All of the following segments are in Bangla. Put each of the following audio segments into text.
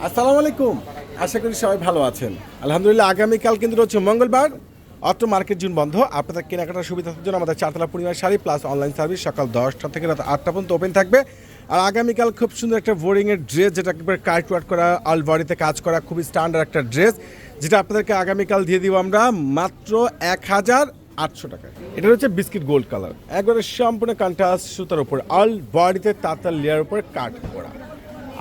আসসালামু আলাইকুম। আশা করি সবাই ভালো আছেন। আলহামদুলিল্লাহ, আগামীকাল কিন্তু হচ্ছে মঙ্গলবার, অত্র মার্কেট জুন বন্ধ। আপনাদের কেনাকাটার সুবিধার জন্য আমাদের চারতলা পূর্ণিমার শাড়ি প্লাস অনলাইন সার্ভিস সকাল 10টা থেকে রাত 8টা পর্যন্ত ওপেন থাকবে। আর আগামীকাল খুব সুন্দর একটা বোরিংয়ের ড্রেস, যেটা একবার কার্ট ওয়ার্ক করা, অল বডিতে কাজ করা, খুবই স্ট্যান্ডার্ড একটা ড্রেস, যেটা আপনাদেরকে আগামীকাল দিয়ে দিব আমরা মাত্র 1800 টাকায়। এটা হচ্ছে বিস্কিট গোল্ড কালার, একবারে সম্পূর্ণ কন্ট্রাস্ট সুতার উপর অল বডিতে তাঁতার লেয়ার উপর কাট করা।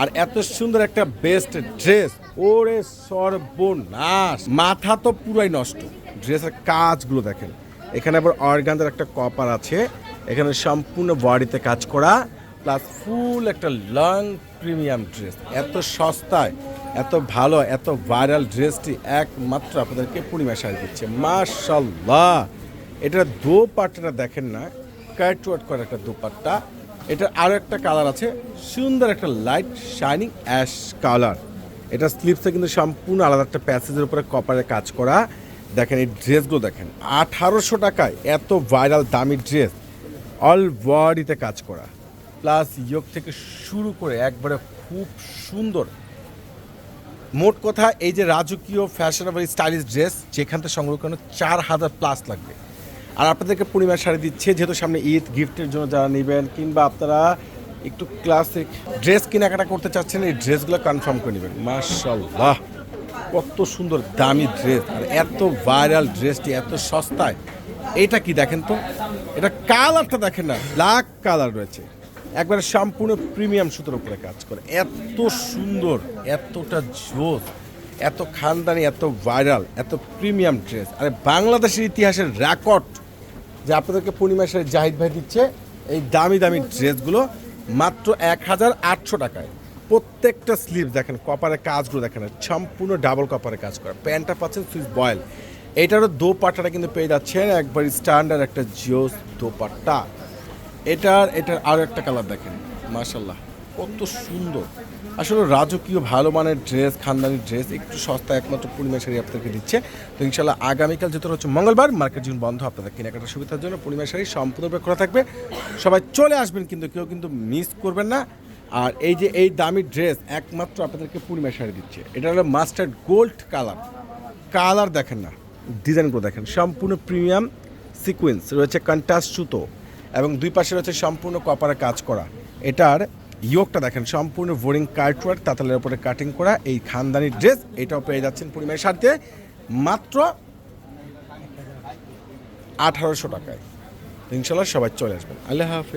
আর এত সুন্দর একটা বেস্ট ড্রেস, ওরে সর্বনাশ, মাথা তো পুরাই নষ্ট। ড্রেসের কাজগুলো দেখেন, এখানে আবার অর্গানদের একটা কপার আছে, এখানে সম্পূর্ণ বডিতে কাজ করা, প্লাস ফুল একটা লং প্রিমিয়াম ড্রেস। এত সস্তায় এত ভালো এত ভাইরাল ড্রেসটি একমাত্র আপনাদেরকে পূর্ণিমা শাড়ি দিচ্ছে। মাশাল্লাহ, এটার দোপাট্টাটা দেখেন না, কাটওয়ার্ক করা একটা দোপাট্টা। এটার আরও একটা কালার আছে, সুন্দর একটা লাইট শাইনিং অ্যাশ কালার। এটা স্লিপসে কিন্তু সম্পূর্ণ আলাদা একটা প্যাসেজের উপরে কপারে কাজ করা। দেখেন এই ড্রেসগুলো দেখেন, 1800 টাকায় এত ভাইরাল দামি ড্রেস, অল বডিতে কাজ করা, প্লাস ইয়োগ থেকে শুরু করে একবারে খুব সুন্দর। মোট কথা, এই যে রাজকীয় ফ্যাশনেবল স্টাইলিশ ড্রেস, যেখান থেকে সংগ্রহ করানো 4000+ লাগবে। আর আপনাদেরকে পূর্ণিমার শাড়ি দিচ্ছে, যেহেতু সামনে ঈদ, গিফটের জন্য যারা নেবেন, কিংবা আপনারা একটু ক্লাসিক ড্রেস কেনাকাটা করতে চাচ্ছেন, এই ড্রেসগুলো কনফার্ম করে নেবেন। মাশাল্লাহ, কত সুন্দর দামি ড্রেস, আর এত ভাইরাল ড্রেসটি এত সস্তায়। এইটা কি দেখেন তো, এটা কালারটা দেখেন না, ব্ল্যাক কালার রয়েছে, একবারে সম্পূর্ণ প্রিমিয়াম সুতোর উপরে কাজ করে। এত সুন্দর, এতটা জোস, এত খানদানি, এত ভাইরাল, এত প্রিমিয়াম ড্রেস। আরে বাংলাদেশের ইতিহাসের রেকর্ড যে আপনাদেরকে পূর্ণিমা শাড়ি জাহিদ ভাই দিচ্ছে এই দামি দামি ড্রেসগুলো মাত্র 1800 টাকায়। প্রত্যেকটা স্লিভ দেখেন, কপারের কাজগুলো দেখেন, সম্পূর্ণ ডাবল কপারের কাজ করা। প্যান্টটা পাচ্ছেন সুইস বয়েল, এইটারও দোপাট্টাটা কিন্তু পেয়ে যাচ্ছেন একবার স্ট্যান্ডার্ড একটা জিওস দোপাট্টা। এটার আরও একটা কালার দেখেন, মাশাল্লাহ কত সুন্দর। আসলে রাজকীয় ভালো মানের ড্রেস, খানদানি ড্রেস একটু সস্তা একমাত্র পূর্ণিমা শাড়ি আপনাদেরকে দিচ্ছে। তো ইনশাল্লাহ আগামীকাল যেহেতু হচ্ছে মঙ্গলবার, মার্কেট জুন বন্ধ, আপনাদের কেনাকাটার সুবিধার জন্য পূর্ণিমা শাড়ি সম্পূর্ণরূপে খোলা থাকবে। সবাই চলে আসবেন, কিন্তু কেউ কিন্তু মিস করবেন না। আর এই যে এই দামি ড্রেস একমাত্র আপনাদেরকে পূর্ণিমা শাড়ি দিচ্ছে। এটা হলো মাস্টার্ড গোল্ড কালার, কালার দেখেন না, ডিজাইনগুলো দেখেন, সম্পূর্ণ প্রিমিয়াম সিকোয়েন্স রয়েছে, কন্ট্রাস্ট সুতো, এবং দুই পাশে রয়েছে সম্পূর্ণ কপারে কাজ করা। এটার ইয়োগটা দেখেন, সম্পূর্ণ বোরিং কার্টওয়ার্ক তাতালের উপরে কাটিং করা এই খানদানি ড্রেস। এটাও পেয়ে যাচ্ছেন পূর্ণিমার শাড়িতে মাত্র 1800 টাকায়। ইনশাল্লাহ সবাই চলে আসবেন। আল্লাহ হাফেজ।